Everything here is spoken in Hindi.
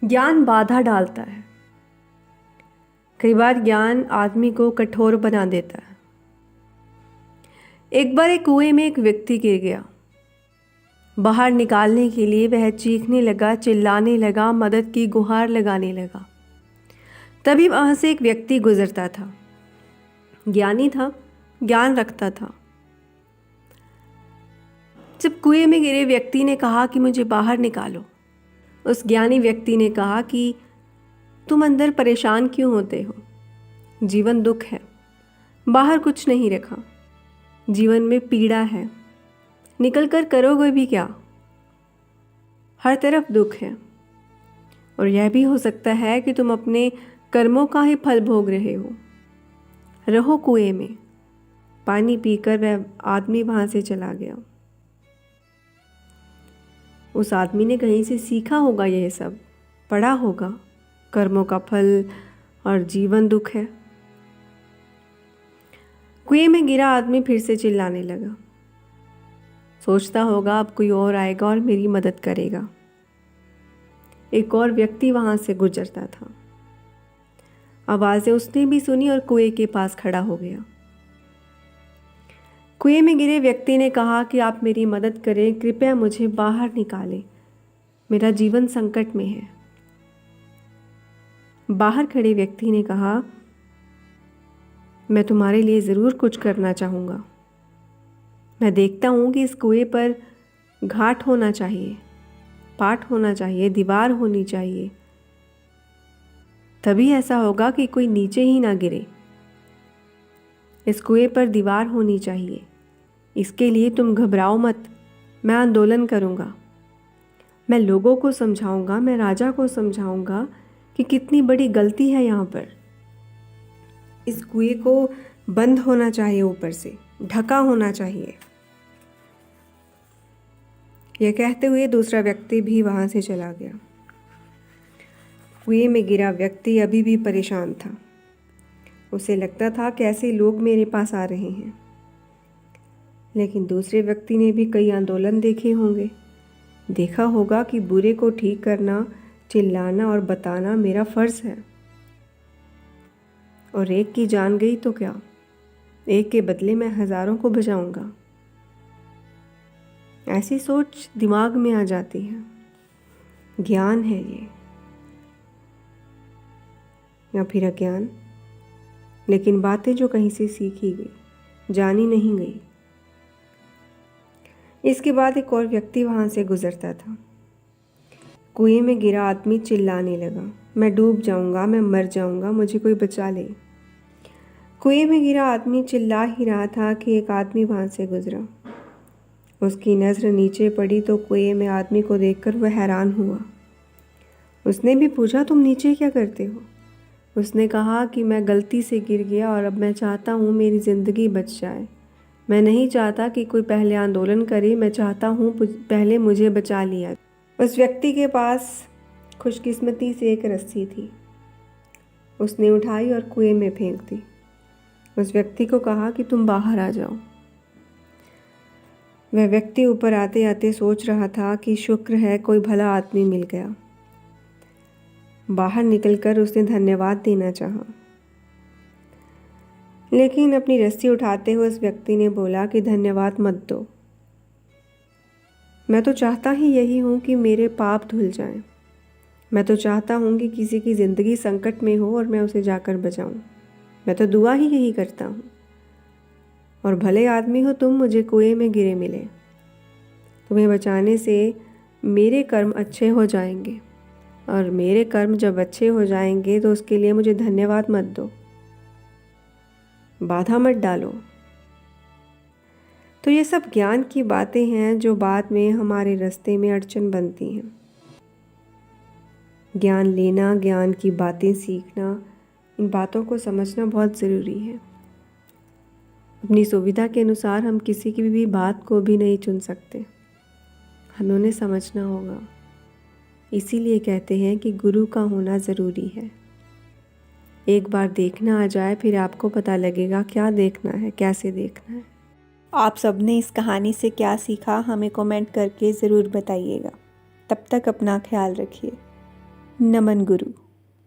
ज्ञान बाधा डालता है। कई बार ज्ञान आदमी को कठोर बना देता है। एक बार एक कुएं में एक व्यक्ति गिर गया। बाहर निकालने के लिए वह चीखने लगा, चिल्लाने लगा, मदद की गुहार लगाने लगा। तभी वहां से एक व्यक्ति गुजरता था। ज्ञानी था, ज्ञान रखता था। जब कुएं में गिरे व्यक्ति ने कहा कि मुझे बाहर निकालो, उस ज्ञानी व्यक्ति ने कहा कि तुम अंदर परेशान क्यों होते हो? जीवन दुख है, बाहर कुछ नहीं रखा। जीवन में पीड़ा है, निकल कर करोगे भी क्या? हर तरफ दुख है। और यह भी हो सकता है कि तुम अपने कर्मों का ही फल भोग रहे हो। रहो कुएं में। पानी पीकर वह आदमी वहां से चला गया। उस आदमी ने कहीं से सीखा होगा, यह सब पढ़ा होगा, कर्मों का फल और जीवन दुख है। कुएं में गिरा आदमी फिर से चिल्लाने लगा। सोचता होगा अब कोई और आएगा और मेरी मदद करेगा। एक और व्यक्ति वहां से गुजरता था। आवाजें उसने भी सुनी और कुएं के पास खड़ा हो गया। कुएं में गिरे व्यक्ति ने कहा कि आप मेरी मदद करें, कृपया मुझे बाहर निकालें, मेरा जीवन संकट में है। बाहर खड़े व्यक्ति ने कहा, मैं तुम्हारे लिए ज़रूर कुछ करना चाहूँगा। मैं देखता हूँ कि इस कुएं पर घाट होना चाहिए, पाट होना चाहिए, दीवार होनी चाहिए। तभी ऐसा होगा कि कोई नीचे ही ना गिरे। इस कुएं पर दीवार होनी चाहिए। इसके लिए तुम घबराओ मत, मैं आंदोलन करूँगा। मैं लोगों को समझाऊँगा, मैं राजा को समझाऊँगा कि कितनी बड़ी गलती है यहाँ पर। इस कुएं को बंद होना चाहिए, ऊपर से ढका होना चाहिए। यह कहते हुए दूसरा व्यक्ति भी वहां से चला गया। कुएं में गिरा व्यक्ति अभी भी परेशान था। उसे लगता था कैसे लोग मेरे पास आ रहे हैं। लेकिन दूसरे व्यक्ति ने भी कई आंदोलन देखे होंगे। देखा होगा कि बुरे को ठीक करना, चिल्लाना और बताना मेरा फर्ज है। और एक की जान गई तो क्या, एक के बदले मैं हजारों को बचाऊंगा। ऐसी सोच दिमाग में आ जाती है। ज्ञान है ये, या फिर अज्ञान। लेकिन बातें जो कहीं से सीखी गई, जानी नहीं गई। इसके बाद एक और व्यक्ति वहां से गुजरता था। कुएं में गिरा आदमी चिल्लाने लगा, मैं डूब जाऊंगा, मैं मर जाऊंगा, मुझे कोई बचा ले। कुएं में गिरा आदमी चिल्ला ही रहा था कि एक आदमी वहां से गुजरा। उसकी नज़र नीचे पड़ी तो कुएं में आदमी को देखकर वह हैरान हुआ। उसने भी पूछा, तुम नीचे क्या करते हो? उसने कहा कि मैं गलती से गिर गया और अब मैं चाहता हूँ मेरी ज़िंदगी बच जाए। मैं नहीं चाहता कि कोई पहले आंदोलन करे, मैं चाहता हूँ पहले मुझे बचा लिया। उस व्यक्ति के पास खुशकिस्मती से एक रस्सी थी। उसने उठाई और कुएं में फेंक दी। उस व्यक्ति को कहा कि तुम बाहर आ जाओ। वह व्यक्ति ऊपर आते आते सोच रहा था कि शुक्र है कोई भला आदमी मिल गया। बाहर निकलकर उसने धन्यवाद देना चाहा, लेकिन अपनी रस्सी उठाते हुए उस व्यक्ति ने बोला कि धन्यवाद मत दो। मैं तो चाहता ही यही हूँ कि मेरे पाप धुल जाएं। मैं तो चाहता हूँ कि किसी की ज़िंदगी संकट में हो और मैं उसे जाकर बचाऊं। मैं तो दुआ ही यही करता हूँ। और भले आदमी हो तुम, मुझे कुएं में गिरे मिले। तुम्हें बचाने से मेरे कर्म अच्छे हो जाएंगे, और मेरे कर्म जब अच्छे हो जाएंगे तो उसके लिए मुझे धन्यवाद मत दो, बाधा मत डालो। तो ये सब ज्ञान की बातें हैं जो बाद में हमारे रास्ते में अड़चन बनती हैं। ज्ञान लेना, ज्ञान की बातें सीखना, इन बातों को समझना बहुत ज़रूरी है। अपनी सुविधा के अनुसार हम किसी की भी बात को भी नहीं चुन सकते, हमें उन्हें समझना होगा। इसीलिए कहते हैं कि गुरु का होना ज़रूरी है। एक बार देखना आ जाए फिर आपको पता लगेगा क्या देखना है, कैसे देखना है। आप सबने इस कहानी से क्या सीखा हमें कमेंट करके ज़रूर बताइएगा। तब तक अपना ख्याल रखिए। नमन गुरु।